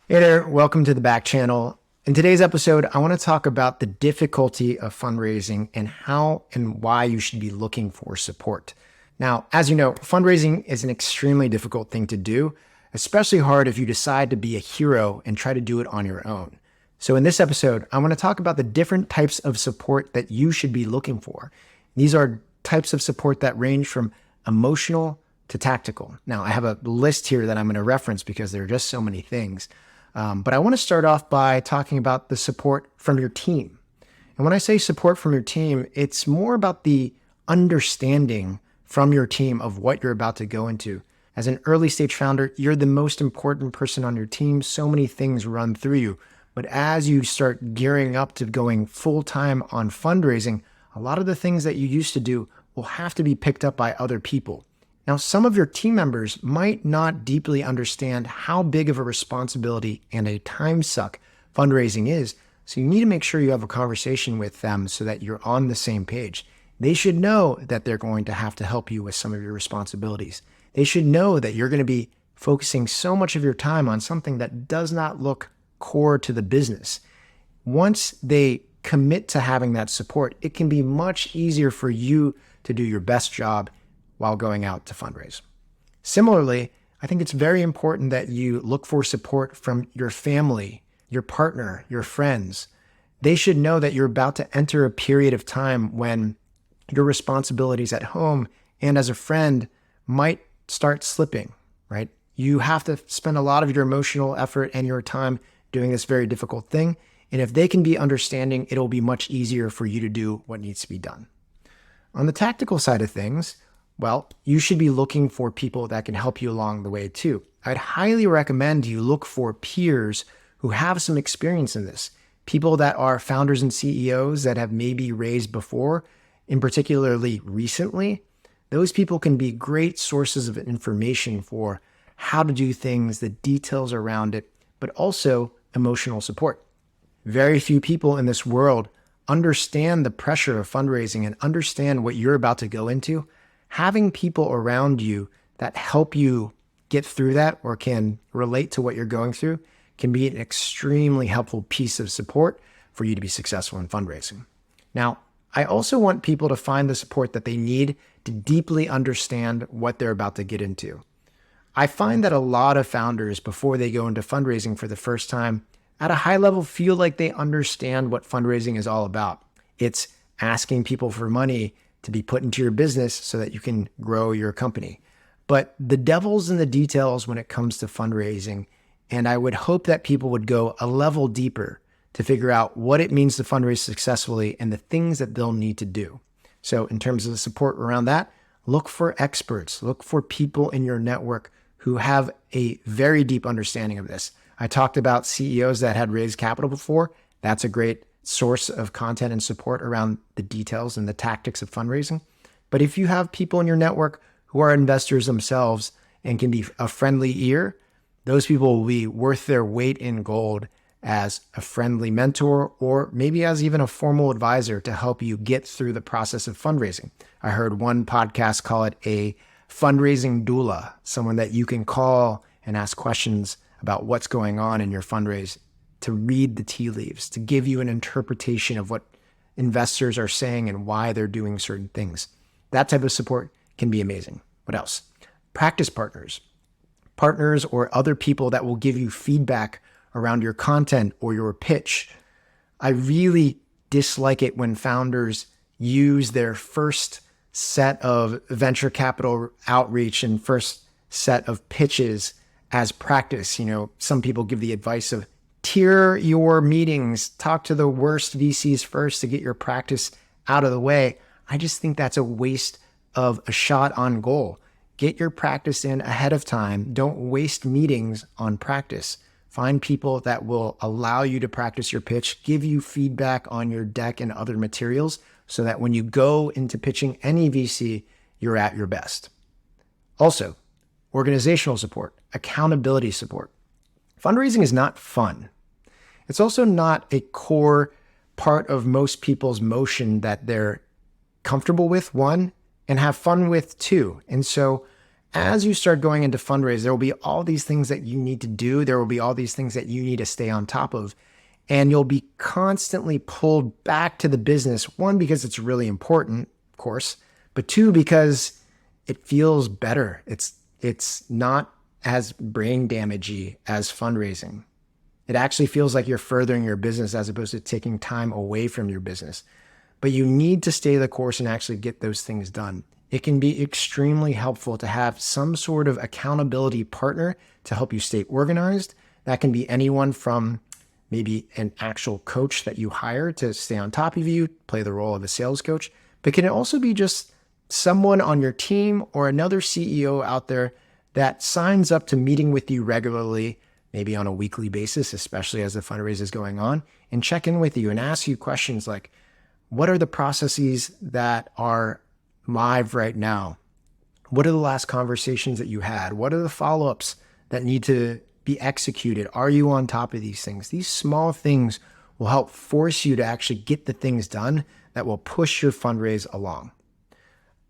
Hey there, welcome to the Backchannel. In today's episode, I want to talk about the difficulty of fundraising and how and why you should be looking for support. Now, as you know, fundraising is an extremely difficult thing to do, especially hard if you decide to be a hero and try to do it on your own. So in this episode, I want to talk about the different types of support that you should be looking for. These are types of support that range from emotional to tactical. Now, I have a list here that I'm going to reference because there are just so many things. But I want to start off by talking about the support from your team. And when I say support from your team, it's more about the understanding from your team of what you're about to go into. As an early stage founder, you're the most important person on your team. So many things run through you. But as you start gearing up to going full time on fundraising, a lot of the things that you used to do will have to be picked up by other people. Now, some of your team members might not deeply understand how big of a responsibility and a time suck fundraising is, so you need to make sure you have a conversation with them so that you're on the same page. They should know that they're going to have to help you with some of your responsibilities. They should know that you're going to be focusing so much of your time on something that does not look core to the business. Once they commit to having that support, it can be much easier for you to do your best job while going out to fundraise. Similarly, I think it's very important that you look for support from your family, your partner, your friends. They should know that you're about to enter a period of time when your responsibilities at home and as a friend might start slipping, right? You have to spend a lot of your emotional effort and your time doing this very difficult thing. And if they can be understanding, it'll be much easier for you to do what needs to be done. On the tactical side of things, well, you should be looking for people that can help you along the way too. I'd highly recommend you look for peers who have some experience in this. People that are founders and CEOs that have maybe raised before, in particularly recently. Those people can be great sources of information for how to do things, the details around it, but also emotional support. Very few people in this world understand the pressure of fundraising and understand what you're about to go into. Having people around you that help you get through that or can relate to what you're going through can be an extremely helpful piece of support for you to be successful in fundraising. Now, I also want people to find the support that they need to deeply understand what they're about to get into. I find that a lot of founders, before they go into fundraising for the first time, at a high level feel like they understand what fundraising is all about. It's asking people for money to be put into your business so that you can grow your company. But the devil's in the details when it comes to fundraising. And I would hope that people would go a level deeper to figure out what it means to fundraise successfully and the things that they'll need to do. So in terms of the support around that, look for experts, look for people in your network who have a very deep understanding of this. I talked about CEOs that had raised capital before. That's a great source of content and support around the details and the tactics of fundraising. But if you have people in your network who are investors themselves and can be a friendly ear, those people will be worth their weight in gold as a friendly mentor or maybe as even a formal advisor to help you get through the process of fundraising. I heard one podcast call it a fundraising doula, someone that you can call and ask questions about what's going on in your fundraise, to read the tea leaves, to give you an interpretation of what investors are saying and why they're doing certain things. That type of support can be amazing. What else? Practice partners. Partners or other people that will give you feedback around your content or your pitch. I really dislike it when founders use their first set of venture capital outreach and first set of pitches as practice. Some people give the advice of tier your meetings, talk to the worst VCs first to get your practice out of the way. I just think that's a waste of a shot on goal. Get your practice in ahead of time. Don't waste meetings on practice. Find people that will allow you to practice your pitch, give you feedback on your deck and other materials so that when you go into pitching any VC, you're at your best. Also, organizational support, accountability support. Fundraising is not fun. It's also not a core part of most people's motion that they're comfortable with, one, and have fun with, two. And so as you start going into fundraise, there will be all these things that you need to do. There will be all these things that you need to stay on top of. And you'll be constantly pulled back to the business. One, because it's really important, of course, but two, because it feels better. It's not as brain damagey as fundraising. It actually feels like you're furthering your business as opposed to taking time away from your business. But you need to stay the course and actually get those things done. It can be extremely helpful to have some sort of accountability partner to help you stay organized. That can be anyone from maybe an actual coach that you hire to stay on top of you, play the role of a sales coach, but can it also be just someone on your team or another CEO out there that signs up to meeting with you regularly, maybe on a weekly basis, especially as the fundraise is going on, and check in with you and ask you questions like, what are the processes that are live right now? What are the last conversations that you had? What are the follow-ups that need to be executed? Are you on top of these things? These small things will help force you to actually get the things done that will push your fundraise along.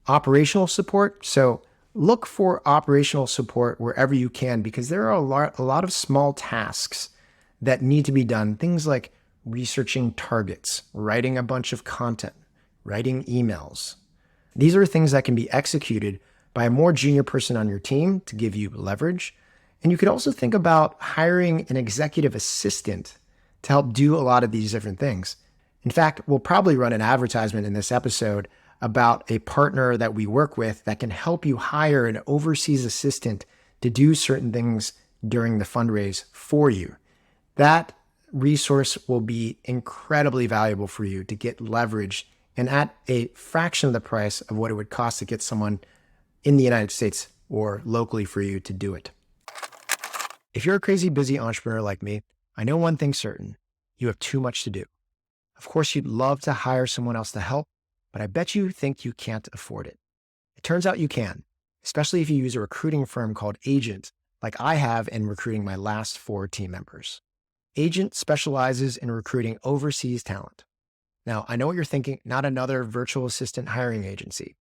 Operational support. So look for operational support wherever you can, because there are a lot of small tasks that need to be done. Things like researching targets, writing a bunch of content, writing emails. These are things that can be executed by a more junior person on your team to give you leverage. And you could also think about hiring an executive assistant to help do a lot of these different things. In fact, we'll probably run an advertisement in this episode about a partner that we work with that can help you hire an overseas assistant to do certain things during the fundraise for you. That resource will be incredibly valuable for you to get leverage and at a fraction of the price of what it would cost to get someone in the United States or locally for you to do it. If you're a crazy busy entrepreneur like me, I know one thing's certain: you have too much to do. Of course, you'd love to hire someone else to help, but I bet you think you can't afford it. It turns out you can, especially if you use a recruiting firm called Agent, like I have in recruiting my last 4 team members. Agent specializes in recruiting overseas talent. Now, I know what you're thinking, not another virtual assistant hiring agency.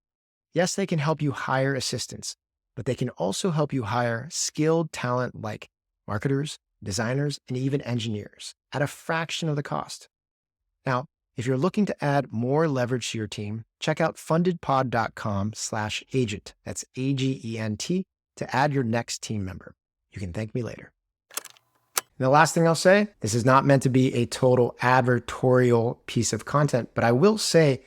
Yes, they can help you hire assistants, but they can also help you hire skilled talent like marketers, designers, and even engineers at a fraction of the cost. Now, if you're looking to add more leverage to your team, check out fundedpod.com/agent. That's AGENT to add your next team member. You can thank me later. And the last thing I'll say, this is not meant to be a total advertorial piece of content, but I will say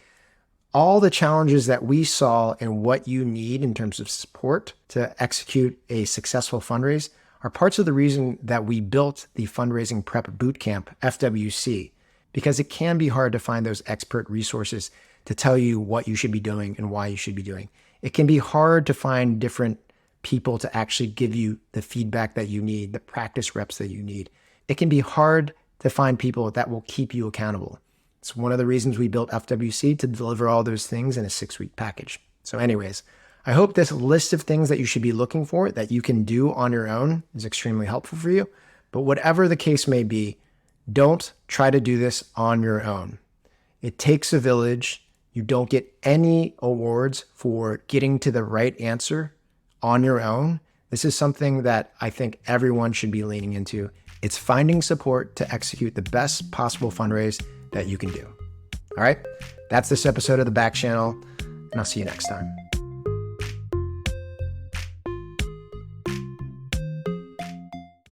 all the challenges that we saw and what you need in terms of support to execute a successful fundraise are parts of the reason that we built the Fundraising Prep Bootcamp, FWC, because it can be hard to find those expert resources to tell you what you should be doing and why you should be doing. It can be hard to find different people to actually give you the feedback that you need, the practice reps that you need. It can be hard to find people that will keep you accountable. It's one of the reasons we built FWC, to deliver all those things in a 6-week package. So anyways, I hope this list of things that you should be looking for that you can do on your own is extremely helpful for you. But whatever the case may be, don't try to do this on your own. It takes a village. You don't get any awards for getting to the right answer on your own. This is something that I think everyone should be leaning into. It's finding support to execute the best possible fundraise that you can do. All right, that's this episode of the Backchannel, and I'll see you next time.